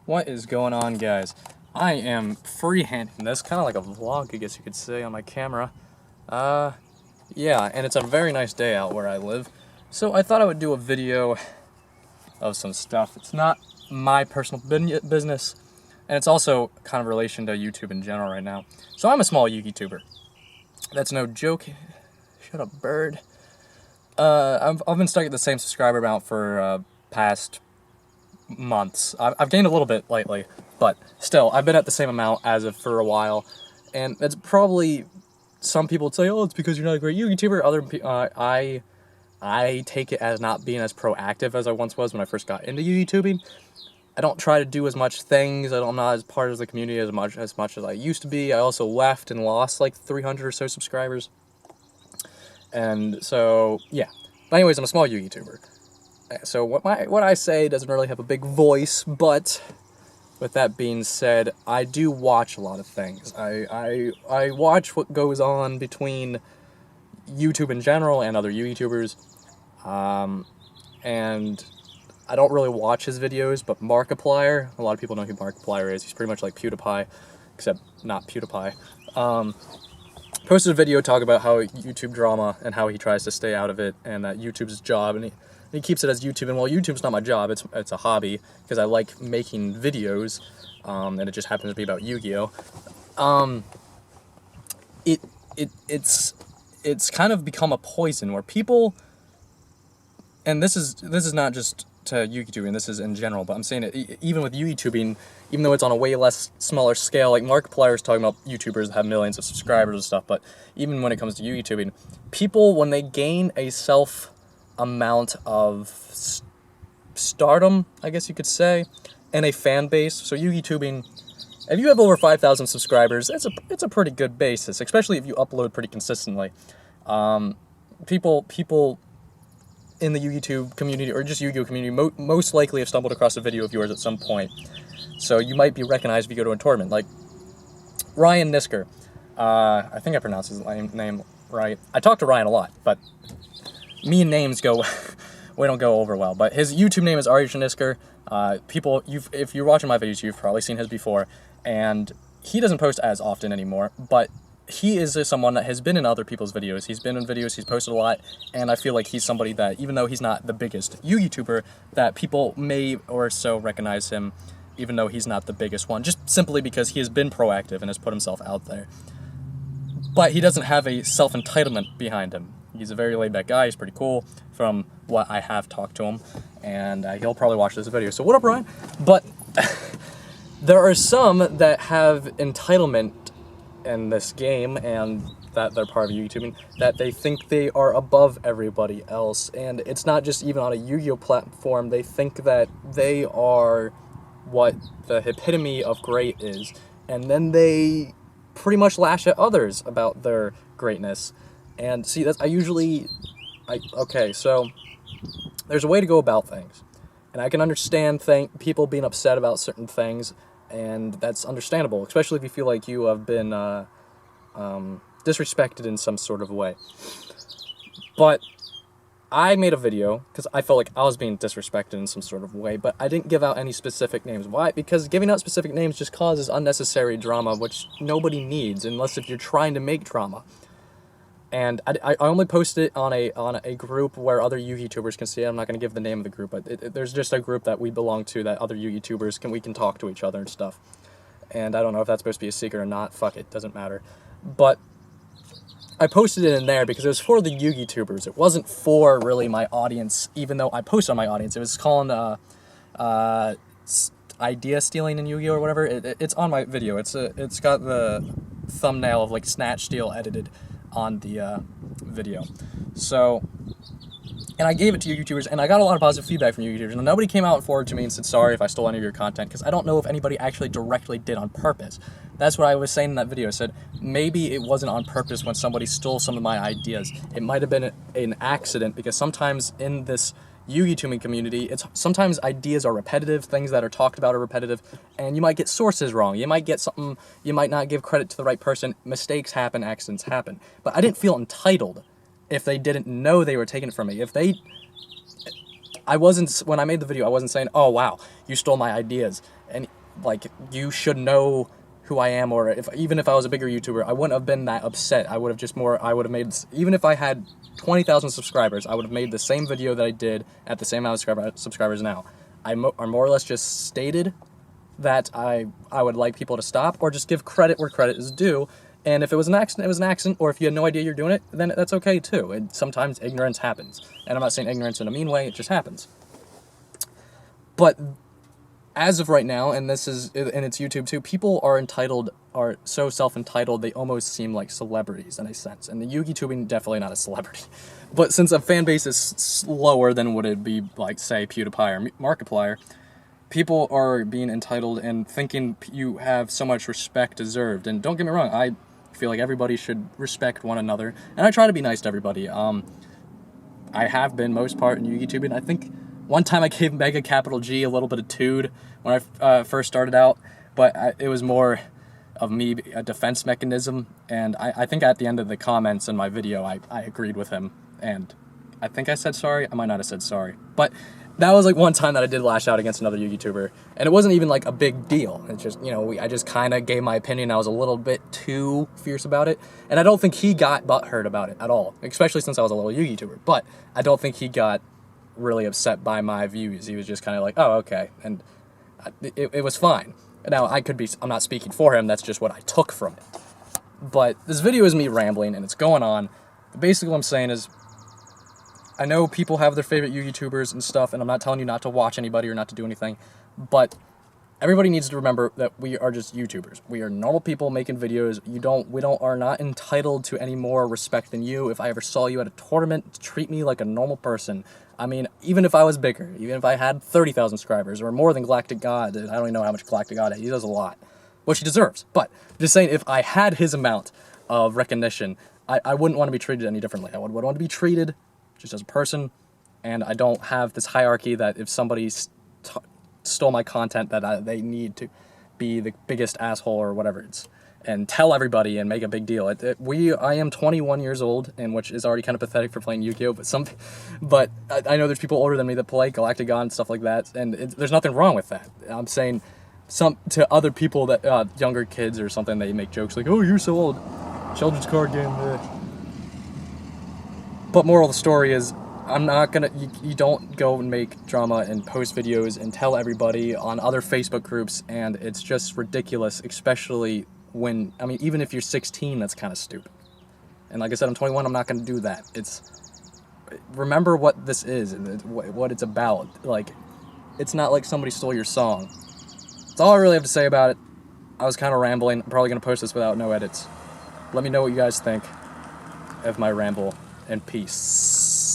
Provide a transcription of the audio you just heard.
What is going on, guys? I am freehanding this, kind of like a vlog, I guess you could say, on my camera. Yeah, and it's a very nice day out where I live, so I thought I would do a video of some stuff. It's not my personal business, and it's also kind of relation to YouTube in general right now. So I'm a small YouTuber. That's no joke. Shut up, bird. I've been stuck at the same subscriber amount for past months. I've gained a little bit lately, but still, I've been at the same amount as of for a while, and it's probably, some people would say, oh, it's because you're not a great YouTuber. Other I take it as not being as proactive as I once was when I first got into YouTubing. I don't try to do as much things. I'm not as part of the community as much as I used to be. I also left and lost like 300 or so subscribers, and so yeah. But anyways, I'm a small YouTuber. So what I say doesn't really have a big voice, but with that being said, I do watch a lot of things. I watch what goes on between YouTube in general and other YouTubers, and I don't really watch his videos, but Markiplier, a lot of people know who Markiplier is. He's pretty much like PewDiePie, except not PewDiePie. Posted a video talking about how YouTube drama and how he tries to stay out of it, and that YouTube's his job, and he keeps it as YouTube. And while YouTube's not my job, it's a hobby because I like making videos, and it just happens to be about Yu-Gi-Oh. It's kind of become a poison where people, and this is not just to YouTubing, this is in general, but I'm saying it even with YouTubing, even though it's on a way less smaller scale. Like Markiplier is talking about YouTubers that have millions of subscribers and stuff, but even when it comes to YouTubing, people, when they gain a self amount of stardom, I guess you could say, and a fan base. So YouTubing, if you have over 5,000 subscribers, it's a pretty good basis, especially if you upload pretty consistently. People in the YouTube community, or just Yu-Gi-Oh community, most likely have stumbled across a video of yours at some point. So you might be recognized if you go to a tournament. Like Ryan Nisker. I think I pronounced his name right. I talk to Ryan a lot, but me and names we don't go over well. But his YouTube name is Ryan Nisker. If you're watching my videos, you've probably seen his before, and he doesn't post as often anymore, but he is someone that has been in other people's videos. He's been in videos, he's posted a lot, and I feel like he's somebody that, even though he's not the biggest YouTuber, that people may or so recognize him, even though he's not the biggest one, just simply because he has been proactive and has put himself out there. But he doesn't have a self-entitlement behind him. He's a very laid-back guy, he's pretty cool, from what I have talked to him, and he'll probably watch this video. So what up, Ryan? But there are some that have entitlement in this game, and that they're part of YouTubing, that they think they are above everybody else. And it's not just even on a Yu-Gi-Oh platform. They think that they are what the epitome of great is, and then they pretty much lash at others about their greatness. And see, that's okay, so there's a way to go about things, and I can understand people being upset about certain things, and that's understandable, especially if you feel like you have been disrespected in some sort of way. But I made a video because I felt like I was being disrespected in some sort of way, but I didn't give out any specific names. Why? Because giving out specific names just causes unnecessary drama, which nobody needs, unless if you're trying to make drama. And I only posted it on a group where other YouTubers can see it. I'm not going to give the name of the group, but there's just a group that we belong to, that other YouTubers we can talk to each other and stuff. And I don't know if that's supposed to be a secret or not. Fuck it, doesn't matter. But I posted it in there because it was for the YouTubers. It wasn't for really my audience, even though I posted on my audience. It was called idea stealing in Yu-Gi-Oh or whatever. It's on my video. It's got the thumbnail of like Snatch Steal edited on the video. So, and I gave it to YouTubers, and I got a lot of positive feedback from YouTubers, and nobody came out forward to me and said sorry if I stole any of your content, because I don't know if anybody actually directly did on purpose. That's what I was saying in that video. I said maybe it wasn't on purpose when somebody stole some of my ideas. It might have been an accident, because sometimes in this YouTubing community, sometimes ideas are repetitive, things that are talked about are repetitive, and you might get sources wrong. You might get something, you might not give credit to the right person. Mistakes happen, accidents happen. But I didn't feel entitled if they didn't know they were taking it from me. When I made the video, I wasn't saying, oh wow, you stole my ideas. and like you should know who I am, or even if I was a bigger YouTuber, I wouldn't have been that upset. I would have made, even if I had 20,000 subscribers, I would have made the same video that I did at the same amount of subscribers now. I more or less just stated that I would like people to stop, or just give credit where credit is due. And if it was an accident, it was an accident, or if you had no idea you're doing it, then that's okay too. And sometimes ignorance happens. And I'm not saying ignorance in a mean way, it just happens. But as of right now, and it's YouTube too, people are so self-entitled, they almost seem like celebrities in a sense. And the YouTubing, definitely not a celebrity. But since a fan base is slower than would it be like, say, PewDiePie or Markiplier, people are being entitled and thinking you have so much respect deserved. And don't get me wrong, I feel like everybody should respect one another. And I try to be nice to everybody. I have been most part in YouTubing. I think one time I gave Mega Capital G a little bit of tood when I first started out, but it was more of me, a defense mechanism, and I think at the end of the comments in my video, I agreed with him, and I think I said sorry. I might not have said sorry, but that was like one time that I did lash out against another YouTuber, and it wasn't even like a big deal. It's just, I just kind of gave my opinion. I was a little bit too fierce about it, and I don't think he got butthurt about it at all, especially since I was a little YouTuber, but I don't think he got really upset by my views. He was just kind of like, oh, okay, and it was fine. Now, I'm not speaking for him, that's just what I took from it. But this video is me rambling, and it's going on. Basically what I'm saying is, I know people have their favorite YouTubers and stuff, and I'm not telling you not to watch anybody or not to do anything, but everybody needs to remember that we are just YouTubers. We are normal people making videos. We are not entitled to any more respect than you. If I ever saw you at a tournament, treat me like a normal person. I mean, even if I was bigger, even if I had 30,000 subscribers or more than Galactic God, I don't even know how much Galactic God has. He does a lot, which he deserves. But just saying, if I had his amount of recognition, I wouldn't want to be treated any differently. I would want to be treated just as a person, and I don't have this hierarchy that if somebody stole my content that they need to be the biggest asshole or whatever and tell everybody and make a big deal. I am 21 years old, and which is already kind of pathetic for playing Yu-Gi-Oh, but I know there's people older than me that play Galactic God and stuff like that, and there's nothing wrong with that. I'm saying to other people that younger kids or something, they make jokes like, oh, you're so old, children's card game. But moral of the story is, I'm not gonna, you don't go and make drama and post videos and tell everybody on other Facebook groups, and it's just ridiculous, especially when, I mean, even if you're 16, that's kind of stupid. And like I said, I'm 21, I'm not gonna do that. Remember what this is, and what it's about. Like, it's not like somebody stole your song. That's all I really have to say about it. I was kind of rambling. I'm probably gonna post this without no edits. Let me know what you guys think of my ramble, and peace.